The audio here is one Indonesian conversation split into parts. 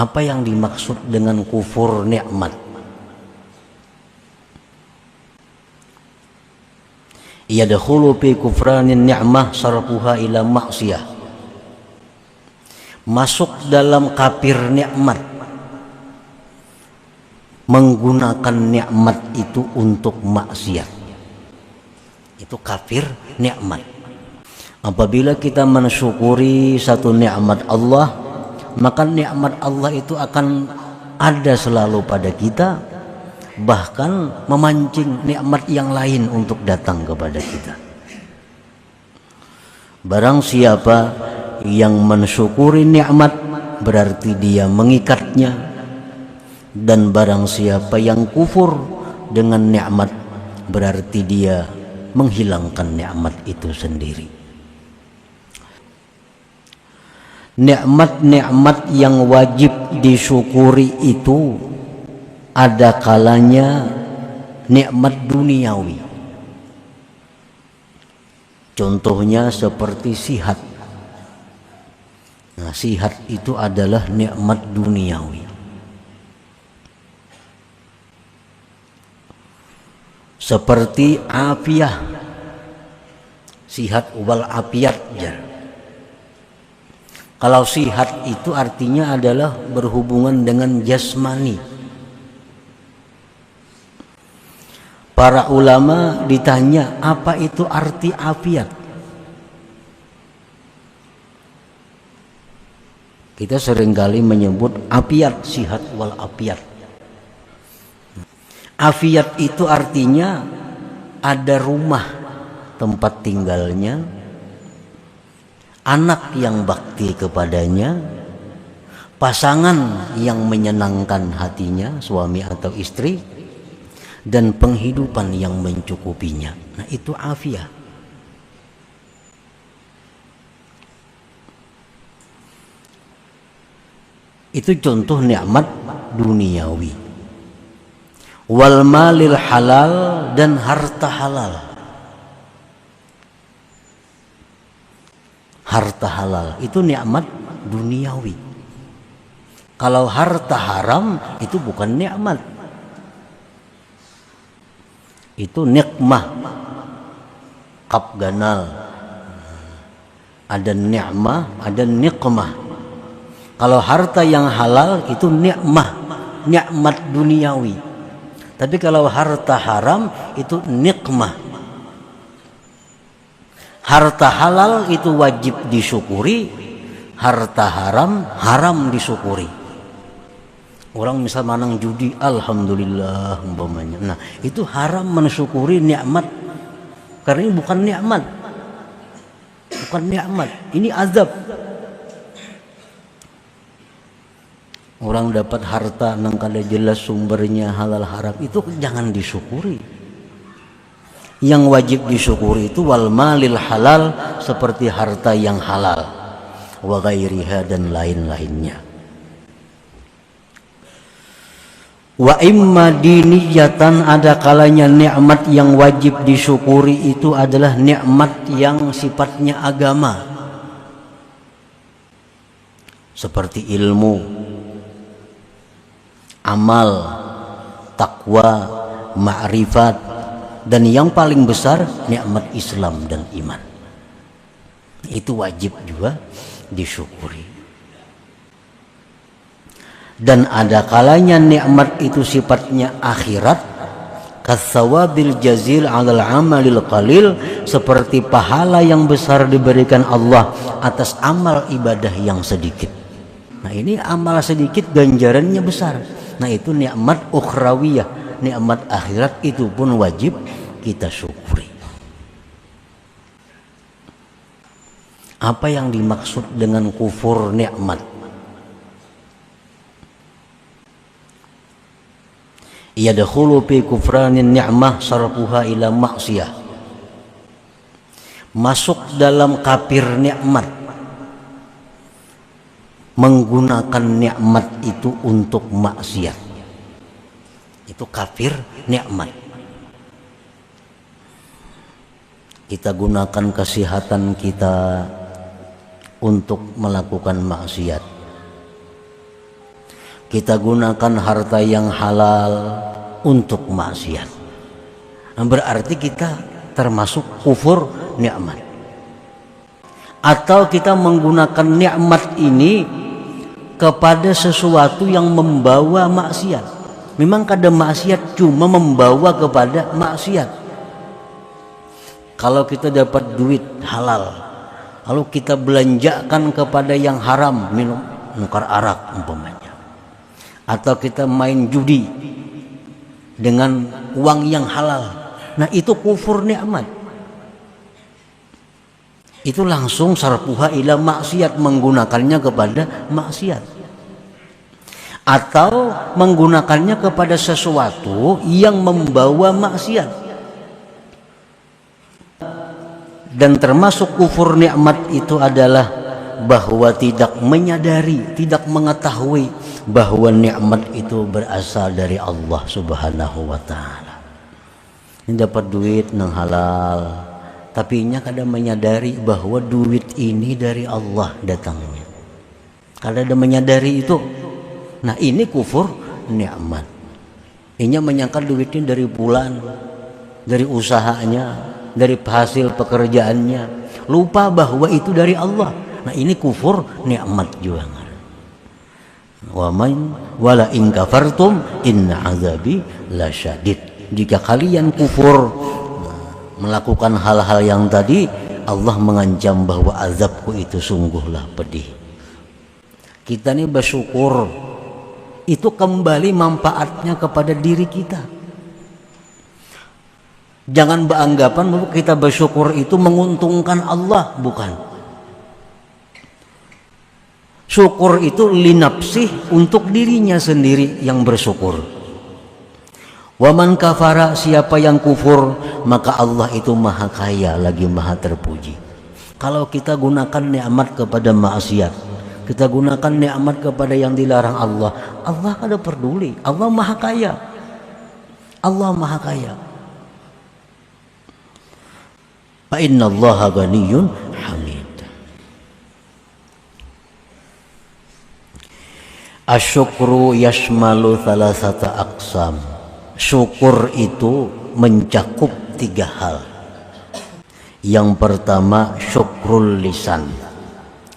Apa yang dimaksud dengan kufur nikmat? Yadkhulu fi kufranin ni'mah sarfuha ila maksiyah. Masuk dalam kafir nikmat, menggunakan nikmat itu untuk maksiat. Itu kafir nikmat. Apabila kita mensyukuri satu nikmat Allah, maka nikmat Allah itu akan ada selalu pada kita, bahkan memancing nikmat yang lain untuk datang kepada kita. Barang siapa yang mensyukuri nikmat, berarti dia mengikatnya, dan barang siapa yang kufur dengan nikmat, berarti dia menghilangkan nikmat itu sendiri. Nikmat-nikmat yang wajib disyukuri itu ada kalanya nikmat duniawi. Contohnya seperti sihat. Nah, sihat itu adalah nikmat duniawi. Seperti afiah. Sihat wal afiat ya. Kalau sihat itu artinya adalah berhubungan dengan jasmani. Para ulama ditanya, apa itu arti afiat? Kita seringkali menyebut afiat, sihat wal afiat. Afiat itu artinya ada rumah tempat tinggalnya, anak yang bakti kepadanya, pasangan yang menyenangkan hatinya, suami atau istri, dan penghidupan yang mencukupinya. Nah, itu afiah. Itu contoh nikmat duniawi. Wal malil halal, dan harta halal. Harta halal itu nikmat duniawi. Kalau harta haram itu bukan nikmat. Itu nikmah. Kaf ganal. Ada nikmah, ada nikmah. Kalau harta yang halal itu nikmah, nikmat duniawi. Tapi kalau harta haram itu nikmah. Harta halal itu wajib disyukuri, harta haram haram disyukuri. Orang misal manang judi, alhamdulillah umpamanya. Nah, itu haram mensyukuri nikmat, karena ini bukan nikmat. Bukan nikmat, ini azab. Orang dapat harta nang kada jelas sumbernya halal haram, itu jangan disyukuri. Yang wajib disyukuri itu wal malil halal, seperti harta yang halal, wa ghairiha, dan lain-lainnya. Wa imma diniyatan, ada kalanya nikmat yang wajib disyukuri itu adalah nikmat yang sifatnya agama, seperti ilmu, amal, takwa, ma'rifat, dan yang paling besar nikmat Islam dan iman. Itu wajib juga disyukuri. Dan ada kalanya nikmat itu sifatnya akhirat, katsawabil jazil 'alal 'amalil qalil, seperti pahala yang besar diberikan Allah atas amal ibadah yang sedikit. Nah, ini amal sedikit ganjarannya besar. Nah, itu nikmat ukhrawiyah, nikmat akhirat, itu pun wajib kita syukuri. Apa yang dimaksud dengan kufur nikmat? Yadkhulu fi kufranin ni'mah sarfuha ila maksiyah. Masuk dalam kafir nikmat, menggunakan nikmat itu untuk maksiat. Itu kafir nikmat. Kita gunakan kesehatan kita untuk melakukan maksiat. kita gunakan harta yang halal untuk maksiat. Nah, berarti kita termasuk kufur nikmat. Atau kita menggunakan nikmat ini kepada sesuatu yang membawa maksiat. Memang kadang maksiat cuma membawa kepada maksiat. Kalau kita dapat duit halal, lalu kita belanjakan kepada yang haram, minum nukar arak umpamanya, atau kita main judi dengan uang yang halal, nah itu kufur nikmat. Itu langsung sarpuha ila maksiat, menggunakannya kepada maksiat, atau menggunakannya kepada sesuatu yang membawa maksiat. Dan termasuk kufur nikmat itu adalah bahwa tidak menyadari, tidak mengetahui bahwa nikmat itu berasal dari Allah Subhanahu wa taala. Ini dapat duit nang halal, tapi nya kadang menyadari bahwa duit ini dari Allah datangnya. Kadang menyadari itu. Nah, ini kufur nikmat. Inya menyangka duitnya dari bulan, dari usahanya, dari hasil pekerjaannya, lupa bahwa itu dari Allah. Nah, ini kufur nikmat juga. Wa man wala in kafartum inna azabi lasyadid. Jika kalian kufur melakukan hal-hal yang tadi, Allah mengancam bahwa azabku itu sungguhlah pedih. Kita ini bersyukur, itu kembali manfaatnya kepada diri kita. Jangan beranggapan bahwa kita bersyukur itu menguntungkan Allah, bukan. Syukur itu linapsih, untuk dirinya sendiri yang bersyukur. Waman kafara, siapa yang kufur, maka Allah itu maha kaya lagi maha terpuji. Kalau kita gunakan nikmat kepada maksiat, kita gunakan nikmat kepada yang dilarang Allah, Allah kada peduli. Allah maha kaya. Allah maha kaya. Fa innallaha ghaniyyun hamid. Asyukru yashmalu thalathata aqsam. Syukur itu mencakup 3 hal. Yang pertama syukrul lisan,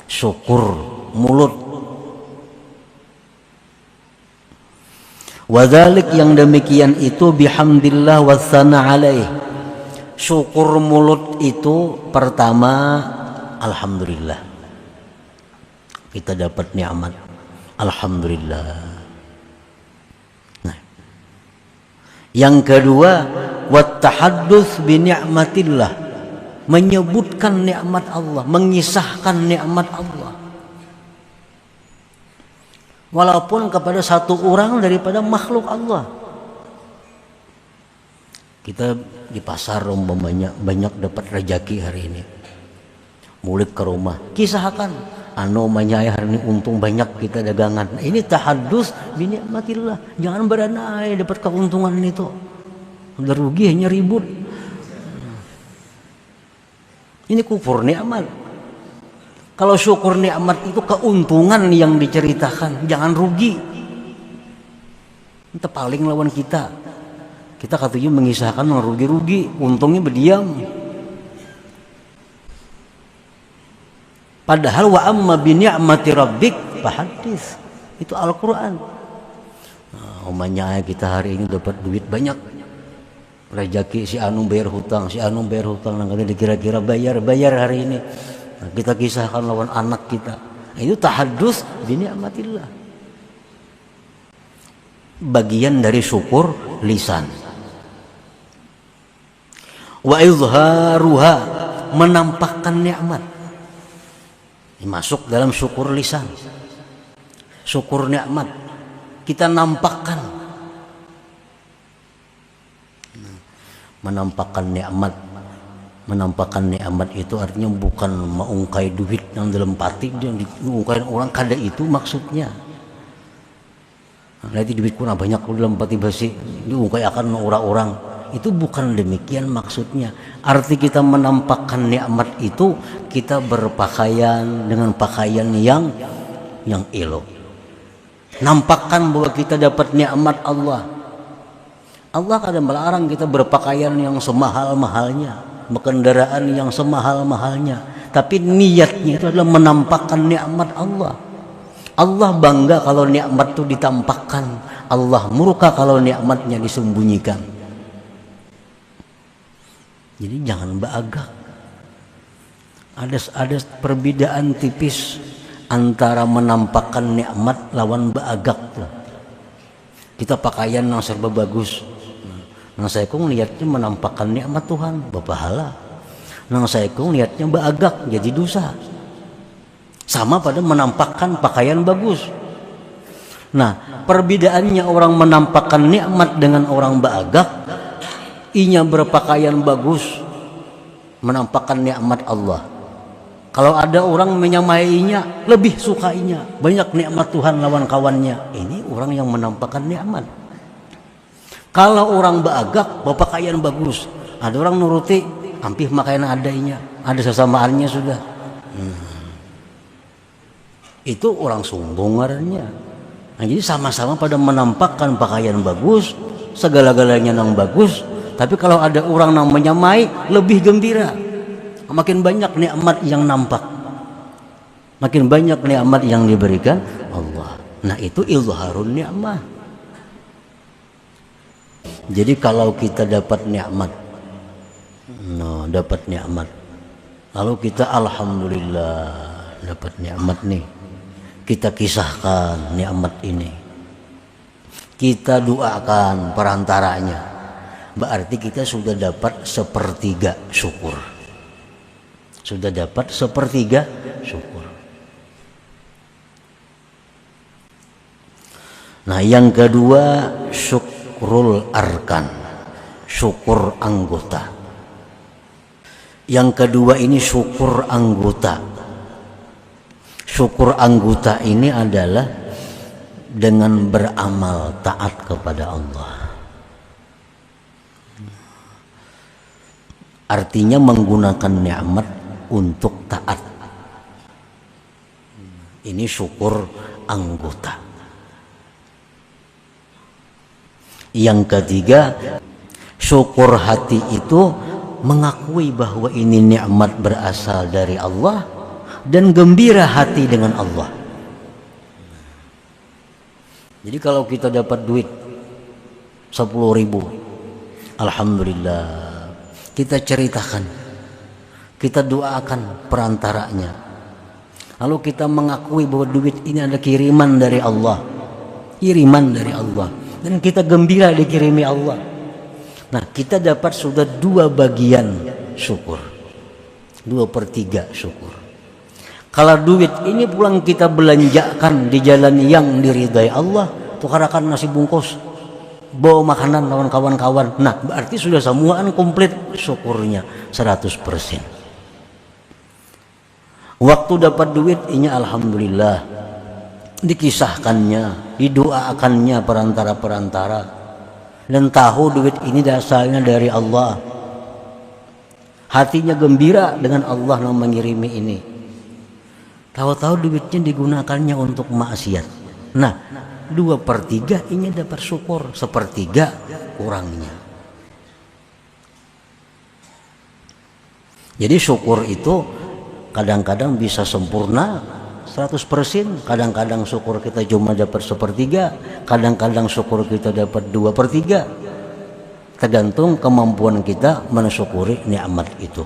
syukur mulut. Wadhalik, yang demikian itu bihamdillah wa tsana alaih. Syukur mulut itu pertama alhamdulillah, kita dapat nikmat, alhamdulillah. Nah, yang kedua wat tahadduts bi ni'matillah, menyebutkan nikmat Allah, mengisahkan nikmat Allah, walaupun kepada satu orang daripada makhluk Allah. Kita di pasar umpamanya banyak dapat rezeki hari ini, mulai ke rumah kisahkan anu manyai hari ini untung banyak kita dagangan. Nah, ini tahaddus bi nikmatillah, jangan beranai dapat keuntungan itu, udah rugi hanya ribut. Ini kufur nikmat. Kalau syukur nikmat itu keuntungan yang diceritakan, jangan rugi. Itu paling lawan kita. Kita katanya mengisahkan rugi-rugi, untungnya berdiam. Padahal wa amma bi ni'mati rabbik fahaddits. Itu Al-Qur'an. Nah, umumnya kita hari ini dapat duit banyak. Rezeki si anu bayar hutang, si anu bayar hutang, nanti dikira-kira bayar hari ini. Nah, kita kisahkan lawan anak kita. Nah, itu tahaddus bi ni'matillah. Bagian dari syukur lisan. Wa izharuha, menampakkan nikmat. Ini masuk dalam syukur lisan. Syukur nikmat kita nampakkan. Menampakkan nikmat. Menampakkan nikmat itu artinya bukan mengungkai duit yang dalam pati, yang diungkai orang, kada itu maksudnya. Nanti duit kurang banyak dalam pati basi diungkai akan orang-orang. Itu bukan demikian maksudnya. Arti kita menampakkan nikmat itu kita berpakaian dengan pakaian yang elok, nampakkan bahwa kita dapat nikmat Allah. Allah kadang melarang kita berpakaian yang semahal-mahalnya, berkendaraan yang semahal-mahalnya, tapi niatnya itu adalah menampakkan nikmat Allah. Allah bangga kalau nikmat itu ditampakkan, Allah murka kalau nikmatnya disembunyikan. Jadi jangan beagak. Ada perbedaan tipis antara menampakkan nikmat lawan beagak tuh. Kita pakaian yang serba bagus, nang saya kong niatnya menampakkan nikmat Tuhan, berpahala. Nang saya kong niatnya beagak, jadi dosa. Sama pada menampakkan pakaian bagus. Nah, perbedaannya orang menampakkan nikmat dengan orang beagak, inya berpakaian bagus, menampakkan nikmat Allah. Kalau ada orang menyamainya, lebih sukainya, banyak nikmat Tuhan lawan kawannya. Ini orang yang menampakkan nikmat. Kalau orang beagak, berpakaian bagus, ada orang nuruti, hampir makaian adanya, ada sesamaannya sudah. Itu orang sombong ngarannya. Nah, jadi sama-sama pada menampakkan pakaian bagus, segala-galanya yang bagus, tapi kalau ada orang yang menyamai, lebih gembira. Makin banyak nikmat yang nampak, makin banyak nikmat yang diberikan Allah. Nah, itu izharun nikmat. Jadi kalau kita dapat nikmat, dapat nikmat, lalu kita alhamdulillah dapat nikmat nih, kita kisahkan nikmat ini, kita doakan perantaranya, berarti kita sudah dapat sepertiga syukur. Sudah dapat sepertiga syukur. Nah, yang kedua syukrul arkan, syukur anggota. Yang kedua ini syukur anggota. Syukur anggota ini adalah dengan beramal taat kepada Allah. Artinya menggunakan nikmat untuk taat. Ini syukur anggota. Yang ketiga, syukur hati itu mengakui bahwa ini nikmat berasal dari Allah dan gembira hati dengan Allah. Jadi kalau kita dapat duit 10.000, alhamdulillah, kita ceritakan, kita doakan perantaranya, lalu kita mengakui bahwa duit ini adalah kiriman dari Allah, dan kita gembira dikirimi Allah. Nah, kita dapat sudah 2 bagian syukur, 2/3 syukur. Kalau duit ini pulang kita belanjakan di jalan yang diridai Allah, tukarakan nasi bungkus, bawa makanan lawan kawan-kawan, nah berarti sudah semuaan komplit syukurnya 100%. Waktu dapat duit ini alhamdulillah, dikisahkannya, didoakannya perantara-perantara, dan tahu duit ini dasarnya dari Allah, hatinya gembira dengan Allah yang mengirimi ini. Tahu-tahu duitnya digunakannya untuk maksiat. Nah, 2/3 ini dapat syukur, 1/3 kurangnya. Jadi syukur itu kadang-kadang bisa sempurna 100%, kadang-kadang syukur kita cuma dapat 1/3, kadang-kadang syukur kita dapat 2/3, tergantung kemampuan kita mensyukuri nikmat itu.